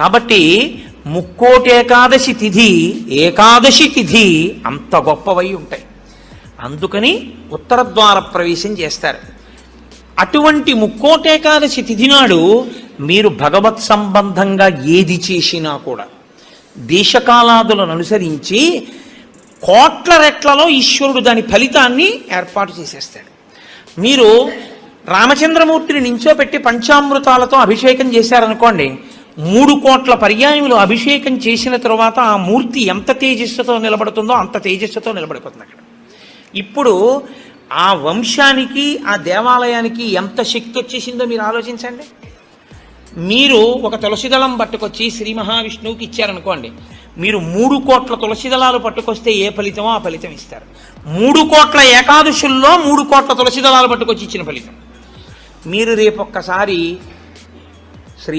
కాబట్టి ముక్కోటి ఏకాదశి తిథి ఏకాదశి తిథి అంత గొప్పవై ఉంటాయి. అందుకని ఉత్తర ద్వార ప్రవేశం చేస్తారు. అటువంటి ముక్కోటేకాదశి తిథి నాడు మీరు భగవత్ సంబంధంగా ఏది చేసినా కూడా దేశకాలాదులను అనుసరించి కోట్ల రెట్లలో ఈశ్వరుడు దాని ఫలితాన్ని ఏర్పాటు చేసేస్తాడు. మీరు రామచంద్రమూర్తిని నించోపెట్టి పంచామృతాలతో అభిషేకం చేశారనుకోండి, 3 కోట్ల పర్యాయములు అభిషేకం చేసిన తరువాత ఆ మూర్తి ఎంత తేజస్సుతో నిలబడుతుందో అంత తేజస్సుతో నిలబడిపోతుంది అక్కడ. ఇప్పుడు ఆ వంశానికి ఆ దేవాలయానికి ఎంత శక్తి వచ్చేసిందో మీరు ఆలోచించండి. మీరు ఒక తులసిదళం పట్టుకొచ్చి శ్రీ మహావిష్ణువుకి ఇచ్చారనుకోండి, మీరు 3 కోట్ల తులసిదళాలు పట్టుకొస్తే ఏ ఫలితమో ఆ ఫలితం ఇస్తారు. 3 కోట్ల ఏకాదశుల్లో 3 కోట్ల తులసిదళాలు పట్టుకొచ్చి ఇచ్చిన ఫలితం. మీరు రేపొక్కసారి శ్రీ